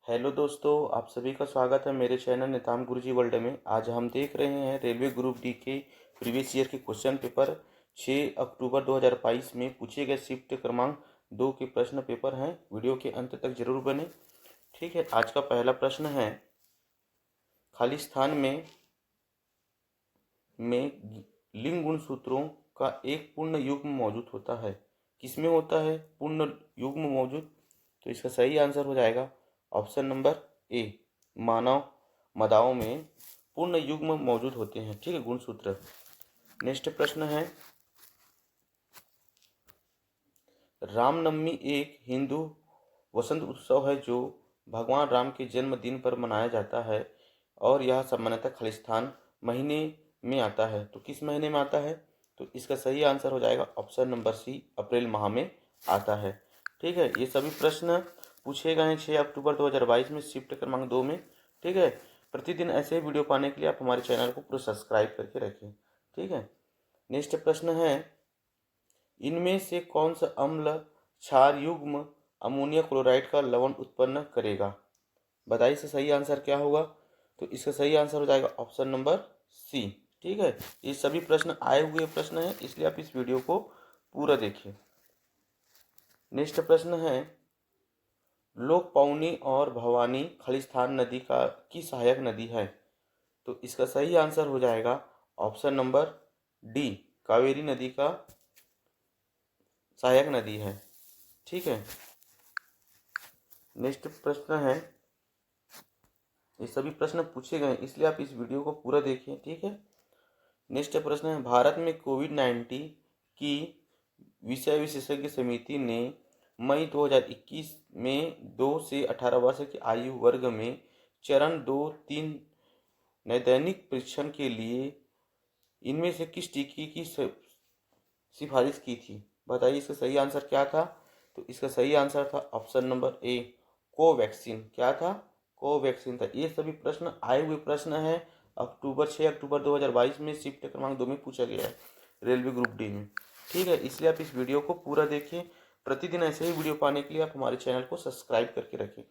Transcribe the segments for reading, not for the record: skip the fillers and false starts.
Hello दोस्तों, आप सभी का स्वागत है मेरे चैनल निताम गुरुजी वर्ल्ड में। आज हम देख रहे हैं रेलवे ग्रुप डी के प्रीवियस ईयर के क्वेश्चन पेपर 6 अक्टूबर 2022 में पूछे गए शिफ्ट क्रमांक 2 के प्रश्न पेपर हैं। वीडियो के अंत तक जरूर बने। ठीक है, आज का पहला प्रश्न है, खाली स्थान में लिंग गुण सूत्रों का एक पूर्ण युग्म मौजूद होता है। किसमें होता है पूर्ण युग्म मौजूद? तो इसका सही आंसर हो जाएगा ऑप्शन नंबर ए, मानव मदाओं में पूर्ण युग्म मौजूद होते हैं। ठीक है, गुणसूत्र। नेक्स्ट प्रश्न है, रामनवमी एक हिंदू वसंत उत्सव है जो भगवान राम के जन्मदिन पर मनाया जाता है और यह सामान्यतः खालिस्तान महीने में आता है। तो किस महीने में आता है? तो इसका सही आंसर हो जाएगा ऑप्शन नंबर सी, अप्रैल माह में आता है। ठीक है, ये सभी प्रश्न पूछे गए हैं 6 अक्टूबर 2022 में शिफ्ट क्रमांक 2 में। ठीक है, प्रतिदिन ऐसे ही वीडियो पाने के लिए आप हमारे चैनल को पूरा सब्सक्राइब करके रखें। ठीक है, नेक्स्ट प्रश्न है, इनमें से कौन सा अम्ल क्षार युग्म अमोनिया क्लोराइड का लवण उत्पन्न करेगा? बताइए इसका सही आंसर क्या होगा? तो इसका सही आंसर हो जाएगा ऑप्शन नंबर सी। ठीक है, ये सभी प्रश्न आए हुए प्रश्न हैं, इसलिए आप इस वीडियो को पूरा देखिए। नेक्स्ट प्रश्न है, लोकपौनी और भवानी खालिस्तान नदी की सहायक नदी है। तो इसका सही आंसर हो जाएगा ऑप्शन नंबर डी, कावेरी नदी का सहायक नदी है। ठीक है, नेक्स्ट प्रश्न है, ये सभी प्रश्न पूछे गए इसलिए आप इस वीडियो को पूरा देखिए। ठीक है, नेक्स्ट प्रश्न है, भारत में कोविड-19 की विषय विशेषज्ञ समिति ने मई 2021 में 2 से 18 वर्ष की आयु वर्ग में चरण 2-3 नैदानिक परीक्षण के लिए इनमें से किस टीके की सिफारिश की थी? बताइए इसका सही आंसर क्या था? तो इसका सही आंसर था ऑप्शन नंबर ए, कोवैक्सीन। क्या था? कोवैक्सीन था। ये सभी प्रश्न आए हुए प्रश्न हैं 6 अक्टूबर 2022 में शिफ्ट क्रमांक 2 में पूछा गया है रेलवे ग्रुप डी में। ठीक है, इसलिए आप इस वीडियो को पूरा देखिए। प्रतिदिन ऐसे ही वीडियो पाने के लिए आप हमारे चैनल को सब्सक्राइब करके रखें।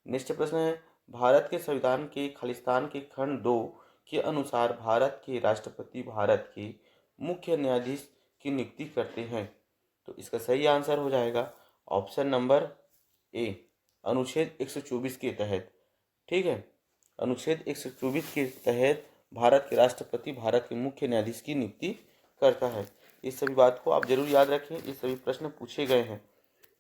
नेक्स्ट प्रश्न है, भारत के संविधान के खालिस्तान के खंड 2 के अनुसार भारत के राष्ट्रपति भारत के मुख्य न्यायाधीश की नियुक्ति करते हैं। तो इसका सही आंसर हो जाएगा ऑप्शन नंबर ए, अनुच्छेद 124 के तहत। ठीक है, अनुच्छेद 124 के तहत भारत के राष्ट्रपति भारत के मुख्य न्यायाधीश की नियुक्ति करता है। इस सभी बात को आप जरूर याद रखें, ये सभी प्रश्न पूछे गए हैं।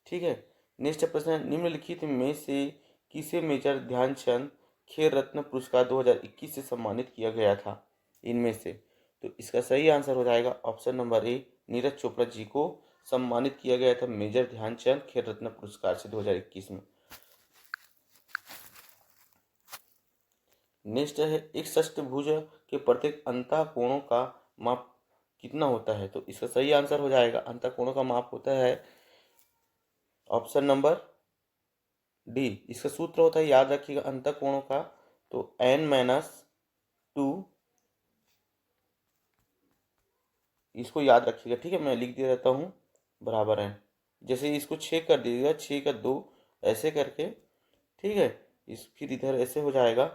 ठीक है, नेक्स्ट प्रश्न है, निम्नलिखित में से किसे मेजर ध्यानचंद खेल रत्न पुरस्कार 2021 से सम्मानित किया गया था? इनमें से तो इसका सही आंसर हो जाएगा option number A, Neeraj Chopra ji को सम्मानित किया गया था मेजर ध्यानचंद खेल रत्न पुरस्कार से 2021 में। नेक्स्ट है, एक षष्ठभुज के प्रत्येक अंतःकोणों का माप कितना होता है? तो इसका सही आंसर हो जाएगा अंतःकोणों का माप होता है ऑप्शन नंबर डी। इसका सूत्र होता है, याद रखिएगा, अंतःकोणों का तो n-2, इसको याद रखिएगा। ठीक है, मैं लिख दे रहता हूँ, बराबर है, जैसे इसको 6 कर दीजिएगा, 6 का 2 ऐसे करके। ठीक है, इस फिर इधर ऐसे हो जाएगा,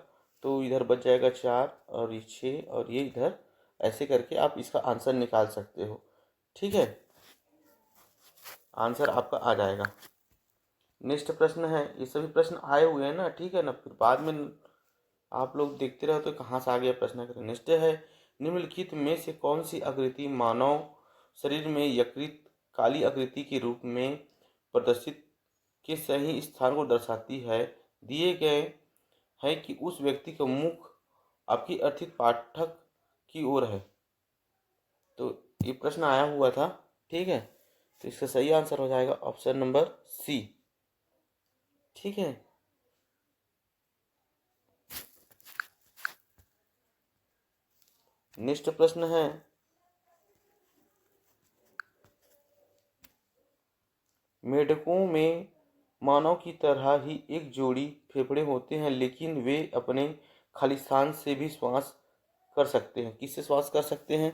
तो इधर बच जाएगा 4 और ये 6 और ये इधर ऐसे करके आप इसका आंसर निकाल सकते हो। ठीक है, आंसर आपका आ जाएगा। नेक्स्ट प्रश्न है, ये सभी प्रश्न आए हुए हैं ना, ठीक है ना, फिर बाद में आप लोग देखते रहो तो कहाँ से आ गया प्रश्न। नेक्स्ट है, निम्नलिखित में से कौन सी आकृति मानव शरीर में यकृत काली आकृति के रूप में प्रदर्शित के सही स्थान को दर्शाती है? दिए गए है कि उस व्यक्ति का मुख आपकी अर्थित पाठक की ओर है। तो ये प्रश्न आया हुआ था। ठीक है, तो इसका सही आंसर हो जाएगा ऑप्शन नंबर सी। ठीक है, नेक्स्ट प्रश्न है, मेढकों में मानव की तरह ही एक जोड़ी फेफड़े होते हैं, लेकिन वे अपने खालिस्तान से भी श्वास कर सकते हैं। किससे श्वास कर सकते हैं?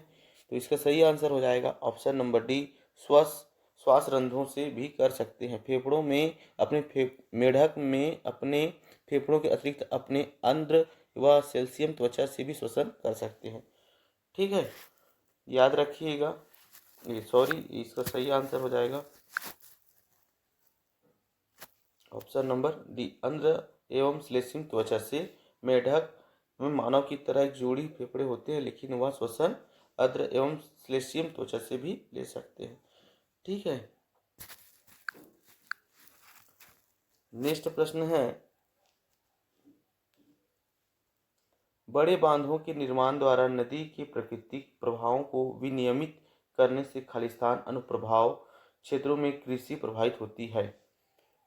तो इसका सही आंसर हो जाएगा ऑप्शन नंबर डी, श्वास रंध्रों से भी कर सकते हैं। फेफड़ों में अपने मेढक में अपने फेफड़ों के अतिरिक्त अपने आंद्र व सेल्सियम त्वचा से भी श्वसन कर सकते हैं। ठीक है, याद रखिएगा। ये सॉरी, इसका सही आंसर हो जाएगा ऑप्शन नंबर डी, आंद्र एवं सेल्सियम त्वचा से। मेढक में मानव की तरह एक जोड़ी फेफड़े होते हैं, लेकिन वह श्वसन आंद्र एवं सेल्सियम त्वचा से भी ले सकते हैं। ठीक है, नेक्स्ट प्रश्न है, बड़े बांधों के निर्माण द्वारा नदी के प्राकृतिक प्रवाहों को विनियमित करने से खालिस्तान अनुप्रभाव क्षेत्रों में कृषि प्रभावित होती है।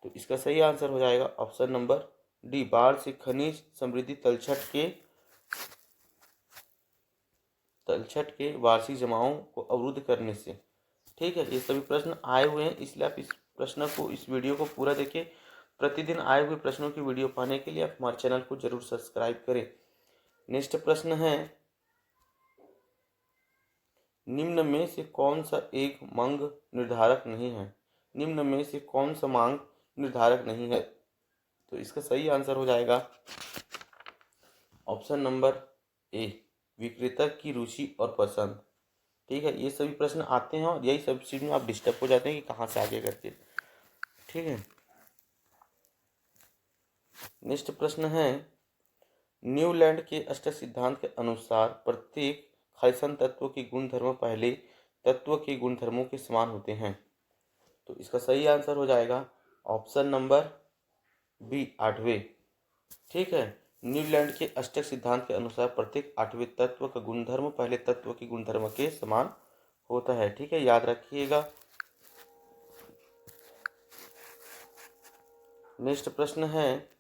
तो इसका सही आंसर हो जाएगा ऑप्शन नंबर डी, बाढ़ से खनिज समृद्धि तलछट के वार्षिक जमाओं को अवरुद्ध करने से। ठीक है, ये सभी प्रश्न आए हुए हैं, इसलिए आप इस वीडियो को पूरा देखें। प्रतिदिन आए हुए प्रश्नों की वीडियो पाने के लिए आप हमारे चैनल को जरूर सब्सक्राइब करें। नेक्स्ट प्रश्न है, निम्न में से कौन सा एक मांग निर्धारक नहीं है? निम्न में से कौन सा मांग निर्धारक नहीं है? तो इसका सही आंसर हो जाएगा ऑप्शन नंबर ए, विक्रेता की रुचि और पसंद। ठीक है, ये सभी प्रश्न आते हैं और यही सब चीज में आप डिस्टर्ब हो जाते हैं कि कहाँ से आगे करके। ठीक है, नेक्स्ट प्रश्न है, न्यूलैंड के अष्टक सिद्धांत के अनुसार प्रत्येक खालिस्तान तत्व के गुणधर्म पहले तत्व के गुणधर्मों के समान होते हैं। तो इसका सही आंसर हो जाएगा ऑप्शन नंबर बी, आठवें। ठीक है, न्यूलैंड के अष्टक सिद्धांत के अनुसार प्रत्येक आठवें तत्व का गुणधर्म पहले तत्व के गुणधर्म के समान होता है। ठीक है, याद रखिएगा। नेक्स्ट प्रश्न है,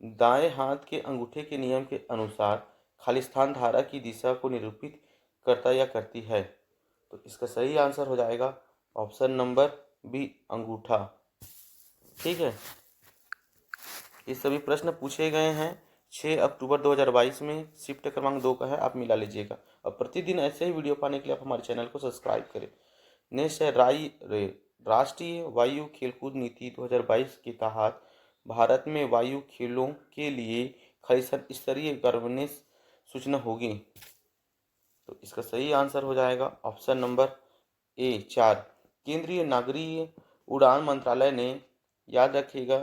दाएं हाथ के अंगूठे के नियम के अनुसार खालिस्तान धारा की दिशा को निरूपित करता या करती है। तो इसका सही आंसर हो जाएगा ऑप्शन नंबर बी, अंगूठा। ठीक है, ये सभी प्रश्न पूछे गए हैं 6 अक्टूबर 2022 में। शिफ्ट क्रमांक 2 का है, आप मिला लीजिएगा। और प्रतिदिन ऐसे ही वीडियो पाने के लिए आप हमारे चैनल को सब्सक्राइब करें। नेक्स्ट है, राष्ट्रीय वायु खेलकूद नीति 2022 के तहत भारत में वायु खेलों के लिए खालिस्तान स्तरीय गवर्नेंस सूचना होगी। तो इसका सही आंसर हो जाएगा ऑप्शन नंबर ए, 4, केंद्रीय नागरिक उड़ान मंत्रालय ने, याद रखिएगा,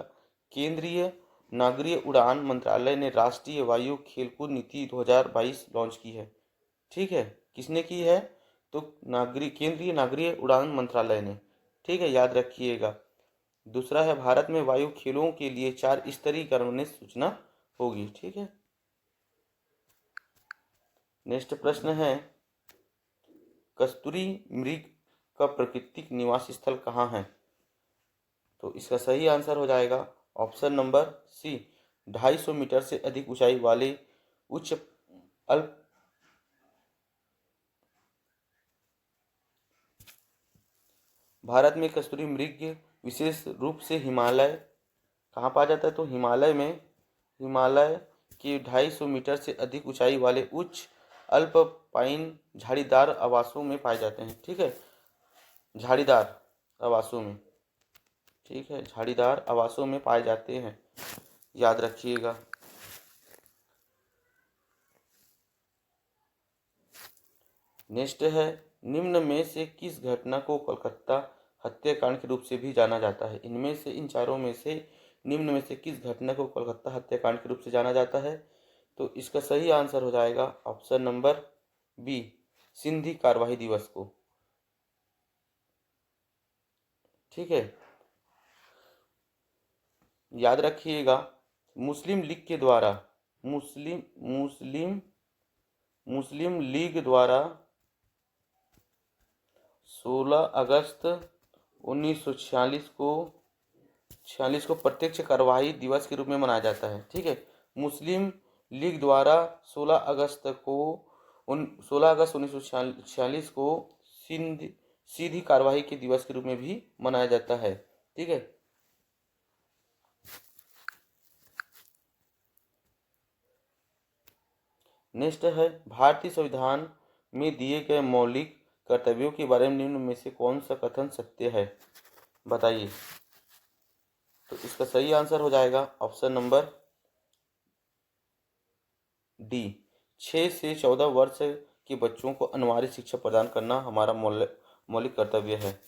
केंद्रीय नागरिक उड़ान मंत्रालय ने राष्ट्रीय वायु खेलकूद नीति 2022 लॉन्च की है। ठीक है, किसने की है? तो केंद्रीय नागरिक उड़ान मंत्रालय ने। ठीक है, याद रखिएगा। दूसरा है, भारत में वायु खेलों के लिए 4 स्तरीय गवर्नेंस सूचना होगी। ठीक है, नेक्स्ट प्रश्न है, कस्तूरी मृग का प्राकृतिक निवास स्थल कहाँ है? तो इसका सही आंसर हो जाएगा ऑप्शन नंबर सी, 250 मीटर से अधिक ऊंचाई वाले उच्च अल्प भारत में कस्तूरी मृग विशेष रूप से हिमालय कहाँ पाया जाता है? तो हिमालय के 250 मीटर से अधिक ऊंचाई वाले उच्च अल्पाइन झाड़ीदार आवासों में पाए जाते हैं। ठीक है, झाड़ीदार आवासों में। ठीक है, झाड़ीदार आवासों में पाए जाते हैं, याद रखिएगा। नेक्स्ट है, निम्न में से किस घटना को कोलकाता हत्याकांड के रूप से भी जाना जाता है? इनमें से इन चारों में से निम्न में से किस घटना को कोलकाता हत्याकांड के रूप से जाना जाता है? तो इसका सही आंसर हो जाएगा ऑप्शन नंबर बी, सिंधी कार्यवाही दिवस को। ठीक है, याद रखिएगा, मुस्लिम लीग के द्वारा मुस्लिम लीग द्वारा 16 अगस्त 1946 को प्रत्यक्ष कार्यवाही दिवस के रूप में मनाया जाता है। ठीक है, मुस्लिम लीग द्वारा 16 अगस्त 1946 को सीधी कार्यवाही के दिवस के रूप में भी मनाया जाता है। ठीक है, नेक्स्ट है, भारतीय संविधान में दिए गए मौलिक कर्तव्यों के बारे में निम्न में से कौन सा कथन सत्य है? बताइए। तो इसका सही आंसर हो जाएगा ऑप्शन नंबर डी। 6 से 14 वर्ष के बच्चों को अनिवार्य शिक्षा प्रदान करना हमारा मौलिक कर्तव्य है।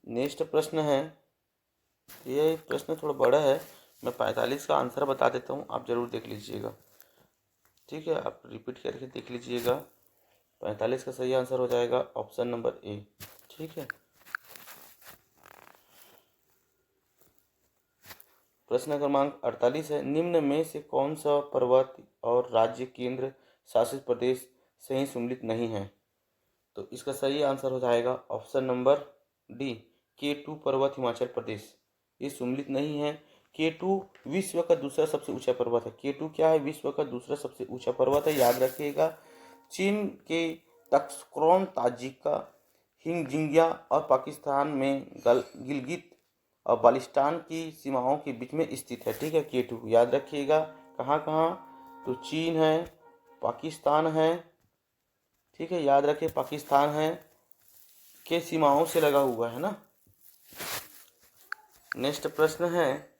नेक्स्ट प्रश्न है, ये प्रश्न थोड़ा बड़ा है, मैं 45 का आंसर बता देता हूँ, आप जरूर देख लीजिएगा। ठीक है, आप रिपीट करके देख लीजिएगा। 45 का सही आंसर हो जाएगा ऑप्शन नंबर ए। ठीक है, प्रश्न क्रमांक 48 है, निम्न में से कौन सा पर्वत और राज्य केंद्र शासित प्रदेश से ही सम्मिलित नहीं है? तो इसका सही आंसर हो जाएगा ऑप्शन नंबर डी, K2 पर्वत हिमाचल प्रदेश। ये सम्मिलित नहीं है। K2 विश्व का दूसरा सबसे ऊंचा पर्वत है। K2 क्या है? विश्व का दूसरा सबसे ऊंचा पर्वत है, याद रखिएगा। चीन के तख्तक्रोन, ताजिका, हिंगजिंग्या और पाकिस्तान में गिलगित और बाल्टिस्तान की सीमाओं के बीच में स्थित है। ठीक है, K2 याद रखिएगा। कहाँ कहाँ? तो चीन है, पाकिस्तान है, ठीक है, याद रखिए पाकिस्तान है के सीमाओं से लगा हुआ है ना। नेक्स्ट प्रश्न है,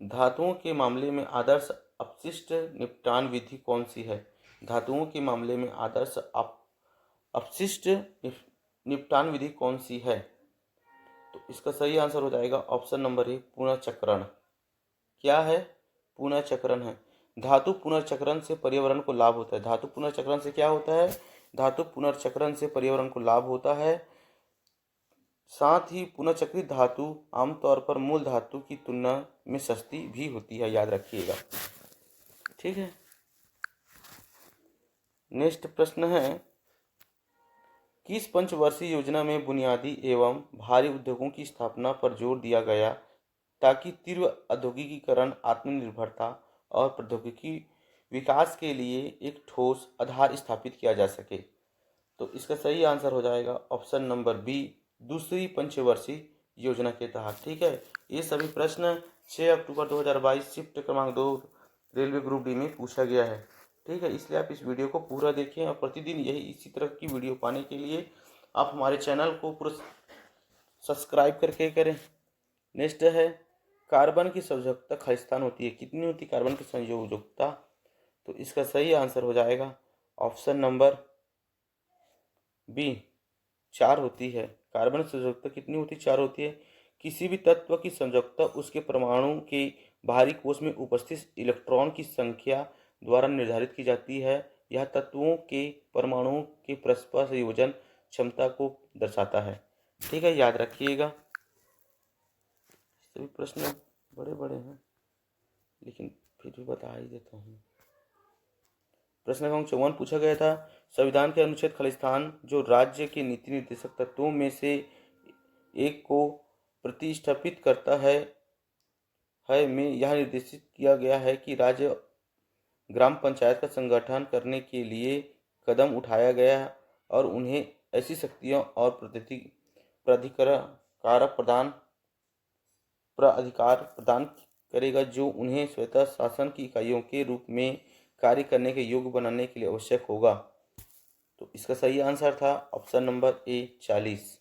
धातुओं के मामले में आदर्श अपशिष्ट निपटान विधि कौन सी है? धातुओं के मामले में आदर्श अपशिष्ट निपटान विधि कौन सी है? तो इसका सही आंसर हो जाएगा ऑप्शन नंबर ए, पुनर्चक्रण। क्या है? पुनर्चक्रण है। धातु पुनर्चक्रण से पर्यावरण को लाभ होता है। धातु पुनर्चक्रण से क्या होता है? धातु पुनर्चक्रण से पर्यावरण को लाभ होता है। साथ ही पुनर्चक्रित धातु आमतौर पर मूल धातु की तुलना में सस्ती भी होती है, याद रखिएगा। ठीक है, नेक्स्ट प्रश्न है, किस पंचवर्षीय योजना में बुनियादी एवं भारी उद्योगों की स्थापना पर जोर दिया गया ताकि तीव्र औद्योगिकीकरण, आत्मनिर्भरता और प्रौद्योगिकी विकास के लिए एक ठोस आधार स्थापित किया जा सके? तो इसका सही आंसर हो जाएगा ऑप्शन नंबर बी, दूसरी पंचवर्षीय योजना के तहत। ठीक है, ये सभी प्रश्न 6 अक्टूबर 2022 शिफ्ट क्रमांक 2 रेलवे ग्रुप डी में पूछा गया है। ठीक है, इसलिए आप इस वीडियो को पूरा देखें और प्रतिदिन यही इसी तरह की वीडियो पाने के लिए आप हमारे चैनल को पूरा सब्सक्राइब करके करें। नेक्स्ट है, कार्बन की संयोजकता खालिस्तान होती है, कितनी होती है कार्बन की संयोजकता? तो इसका सही आंसर हो जाएगा ऑप्शन नंबर बी, 4 होती है। कार्बन संयोजकता कितनी होती है? 4 होती है। किसी भी तत्व की संयोजकता उसके परमाणु के बाहरी कोश में उपस्थित इलेक्ट्रॉन की संख्या द्वारा निर्धारित की जाती है। यह तत्वों के परमाणुओं के परस्पर संयोजन क्षमता को दर्शाता है। ठीक है, याद रखिएगा। सभी प्रश्न बड़े बड़े हैं, लेकिन फिर भी बता ही देता हूँ। प्रश्न क्रमांक 54 पूछा गया था, संविधान के अनुच्छेद खालिस्तान जो राज्य के नीति निर्देशक तत्वों में से एक को प्रतिस्थापित करता है में यह निर्देशित किया गया है कि राज्य ग्राम पंचायत का संगठन करने के लिए कदम उठाया गया और उन्हें ऐसी शक्तियां और प्राधिकार प्रदान करेगा जो उन्हें स्वतः शासन की इकाइयों के रूप में कार्य करने के योग्य बनाने के लिए आवश्यक होगा। तो इसका सही आंसर था ऑप्शन नंबर ए, 40।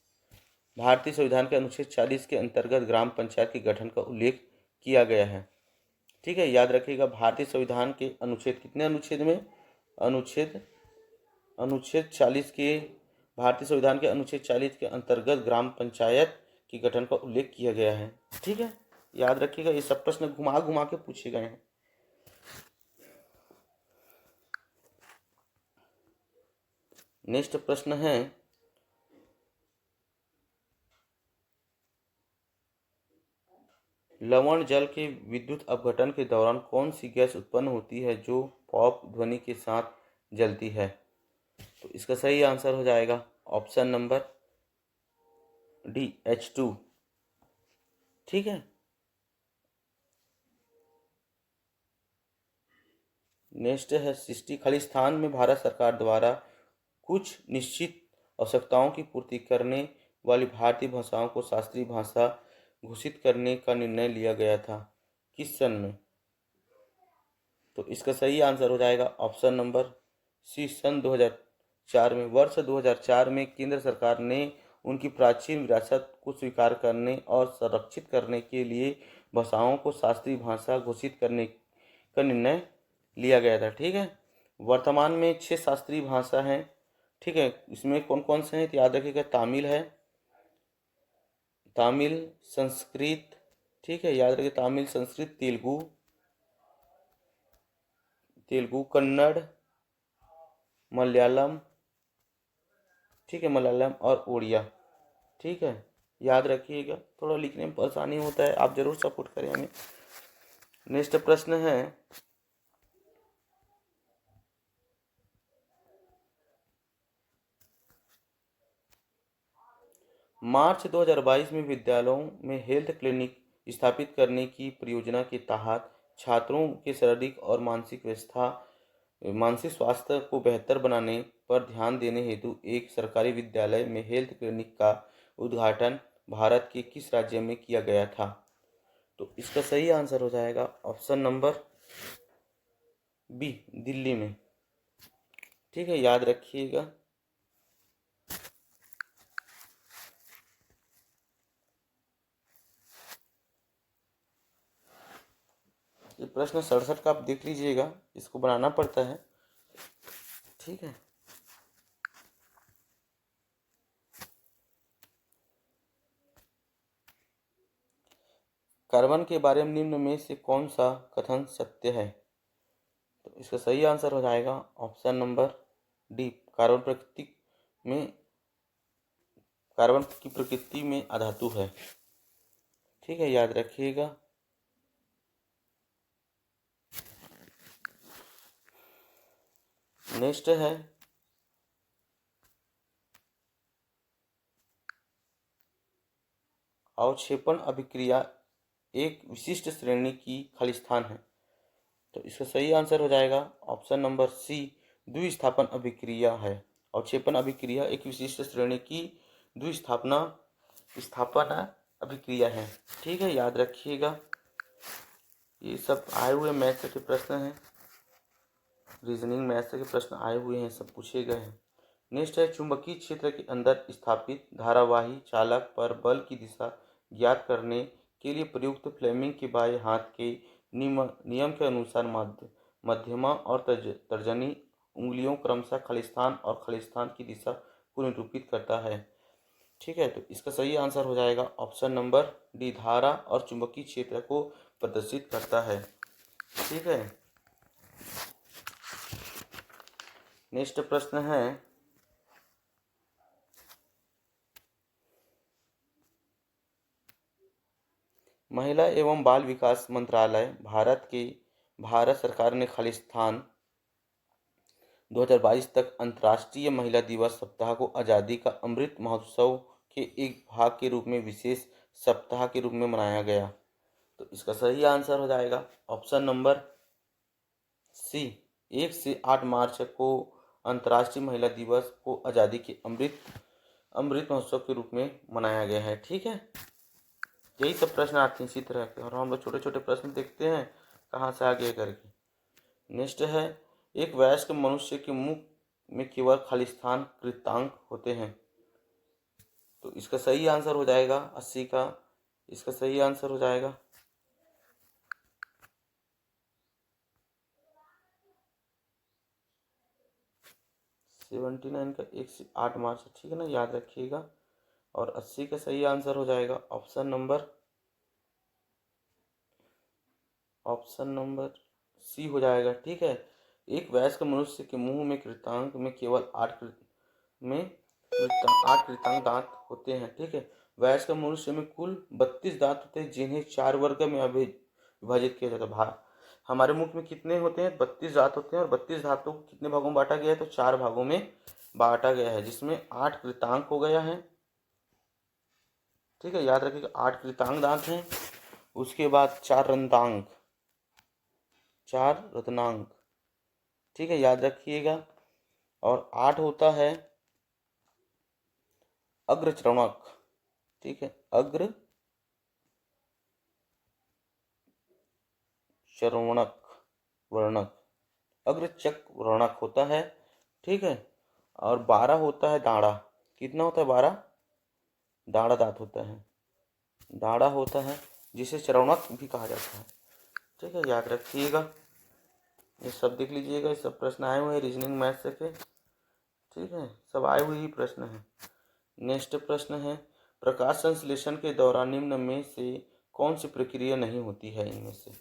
भारतीय संविधान के अनुच्छेद 40 के अंतर्गत ग्राम पंचायत के गठन का उल्लेख किया गया है। ठीक है, याद रखिएगा। भारतीय संविधान के अनुच्छेद, कितने अनुच्छेद में? अनुच्छेद 40 के, भारतीय संविधान के अनुच्छेद 40 के अंतर्गत ग्राम पंचायत के गठन का उल्लेख किया गया है। ठीक है, याद रखिएगा। ये सब प्रश्न घुमा घुमा के पूछे गए हैं। नेक्स्ट प्रश्न है, लवण जल के विद्युत अपघटन के दौरान कौन सी गैस उत्पन्न होती है जो पॉप ध्वनि के साथ जलती है? तो इसका सही आंसर हो जाएगा ऑप्शन नंबर डी, H2। ठीक है, नेक्स्ट है सृष्टि। खालिस्तान में भारत सरकार द्वारा कुछ निश्चित आवश्यकताओं की पूर्ति करने वाली भारतीय भाषाओं को शास्त्रीय भाषा घोषित करने का निर्णय लिया गया था, किस सन में? तो इसका सही आंसर हो जाएगा ऑप्शन नंबर सी, सन 2004 में। वर्ष 2004 में केंद्र सरकार ने उनकी प्राचीन विरासत को स्वीकार करने और संरक्षित करने के लिए भाषाओं को शास्त्रीय भाषा घोषित करने का निर्णय लिया गया था। ठीक है, वर्तमान में 6 शास्त्रीय भाषा हैं। ठीक है, इसमें कौन कौन से हैं तो याद रखिएगा। तमिल है, तमिल, संस्कृत, ठीक है याद रखिए, तमिल, संस्कृत, तेलुगु, कन्नड़, मलयालम, ठीक है, मलयालम और उड़िया। ठीक है, याद रखिएगा। थोड़ा लिखने में परेशानी होता है, आप जरूर सपोर्ट करें हमें। नेक्स्ट प्रश्न है, मार्च 2022 में विद्यालयों में हेल्थ क्लिनिक स्थापित करने की परियोजना के तहत छात्रों के शारीरिक और मानसिक स्वास्थ्य को बेहतर बनाने पर ध्यान देने हेतु एक सरकारी विद्यालय में हेल्थ क्लिनिक का उद्घाटन भारत के किस राज्य में किया गया था? तो इसका सही आंसर हो जाएगा ऑप्शन नंबर बी, दिल्ली में। ठीक है, याद रखिएगा। ये प्रश्न 67 का आप देख लीजिएगा, इसको बनाना पड़ता है। ठीक है, कार्बन के बारे में निम्न में से कौन सा कथन सत्य है? तो इसका सही आंसर हो जाएगा ऑप्शन नंबर डी, कार्बन की प्रकृति में अधातु है। ठीक है, याद रखिएगा। नेक्स्ट है, अवक्षेपण अभिक्रिया एक विशिष्ट श्रेणी की खालिस्तान है। तो इसका सही आंसर हो जाएगा ऑप्शन नंबर सी, द्विस्थापन अभिक्रिया है। अवक्षेपण अभिक्रिया एक विशिष्ट श्रेणी की स्थापना अभिक्रिया है। ठीक है, याद रखिएगा। ये सब आए हुए मैथ्स के प्रश्न हैं, रीजनिंग मैथ्स के प्रश्न आए हुए हैं, सब पूछे गए हैं। नेक्स्ट है, चुंबकीय क्षेत्र के अंदर स्थापित धारावाही चालक पर बल की दिशा ज्ञात करने के लिए प्रयुक्त फ्लेमिंग के बाएं हाथ के नियम के अनुसार मध्यमा और तर्जनी उंगलियों क्रमशः खालिस्तान और खालिस्तान की दिशा को निरूपित करता है। ठीक है, तो इसका सही आंसर हो जाएगा ऑप्शन नंबर डी, धारा और चुंबकीय क्षेत्र को प्रदर्शित करता है। ठीक है, नेक्स्ट प्रश्न है, महिला एवं बाल विकास मंत्रालय भारत सरकार ने खालिस्तान 2022 तक अंतर्राष्ट्रीय महिला दिवस सप्ताह को आज़ादी का अमृत महोत्सव के एक भाग के रूप में विशेष सप्ताह के रूप में मनाया गया। तो इसका सही आंसर हो जाएगा ऑप्शन नंबर सी, 1 से 8 मार्च को अंतर्राष्ट्रीय महिला दिवस को आज़ादी के अमृत महोत्सव के रूप में मनाया गया है। ठीक है, यही सब प्रश्न आते हैं इसी तरह के, और हम लोग छोटे छोटे प्रश्न देखते हैं कहाँ से आगे करके। नेक्स्ट है, एक वयस्क मनुष्य के मुख में केवल खालिस्तान कृतांक होते हैं। तो इसका सही आंसर हो जाएगा 80 का, इसका सही आंसर हो जाएगा 79 का 1 से 8 मार्च। ठीक है ना, याद रखिएगा। और 80 का सही आंसर हो जाएगा ऑप्शन नंबर सी हो जाएगा। ठीक है, एक वयस्क मनुष्य के मुंह में कृतांक में केवल 8 कृतांक दांत होते हैं। ठीक है, वयस्क मनुष्य में कुल 32 दांत होते हैं, जिन्हें 4 वर्ग में विभाजित किया जाता है। हमारे मुख में कितने होते हैं? 32 दांत होते हैं, और 32 दांतों को कितने भागों में बांटा गया है? तो 4 भागों में बांटा गया है, जिसमें 8 कृतांक हो गया है। ठीक है, याद रखिएगा 8 कृतांक दांत हैं। उसके बाद 4 रंतांक, 4 रत्नांक, ठीक है, याद रखिएगा। और 8 होता है अग्रचरणक। ठीक है, अग्रचरणक वर्णक, अग्रचक वर्णक होता है। ठीक है, और 12 होता है दाढ़ा। कितना होता है 12? दाढ़ा दांत होता है, दाढ़ा होता है, जिसे चरणक भी कहा जाता है। ठीक है, याद रखिएगा। ये सब देख लीजिएगा, ये सब प्रश्न आए हुए हैं रीजनिंग मैथ से के। ठीक है, सब आए हुए ही प्रश्न हैं। नेक्स्ट प्रश्न है, प्रकाश संश्लेषण के दौरान निम्न में से कौन सी प्रक्रिया नहीं होती है इनमें से?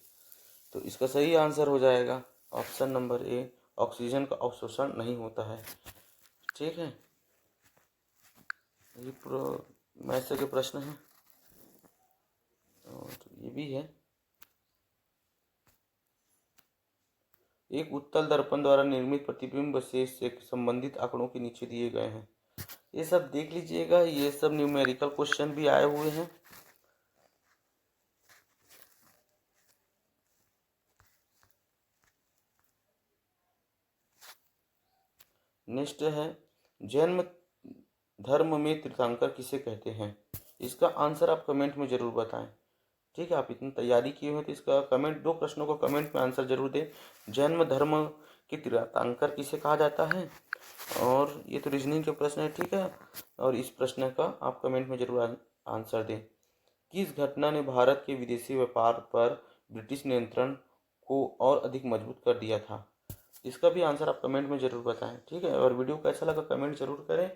तो इसका सही आंसर हो जाएगा ऑप्शन नंबर ए, ऑक्सीजन का अवशोषण नहीं होता है। ठीक है, ये मैथ के प्रश्न हैं और ये भी है। एक उत्तल दर्पण द्वारा निर्मित प्रतिबिंब शेष से संबंधित आंकड़ों के नीचे दिए गए हैं। ये सब देख लीजिएगा, ये सब न्यूमेरिकल क्वेश्चन भी आए हुए हैं। नेक्स्ट है, जन्म धर्म में तीर्थंकर किसे कहते हैं? इसका आंसर आप कमेंट में जरूर बताएं। ठीक है, आप इतनी तैयारी किए हो तो इसका कमेंट, 2 प्रश्नों को कमेंट में आंसर जरूर दें। जन्म धर्म के तीर्थंकर किसे कहा जाता है? और ये तो रीजनिंग के प्रश्न है। ठीक है, और इस प्रश्न का आप कमेंट में जरूर आंसर दें। किस घटना ने भारत के विदेशी व्यापार पर ब्रिटिश नियंत्रण को और अधिक मजबूत कर दिया था? इसका भी आंसर आप कमेंट में जरूर बताएं। ठीक है, और वीडियो कैसा लगा कमेंट जरूर करें।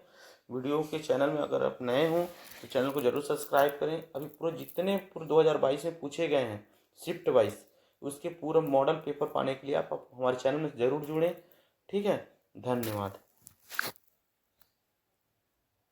वीडियो के चैनल में अगर आप नए हो तो चैनल को जरूर सब्सक्राइब करें। अभी जितने 2022 में पूछे गए हैं शिफ्ट वाइज, उसके पूरा मॉडल पेपर पाने के लिए आप हमारे चैनल में जरूर जुड़ें। ठीक है, धन्यवाद।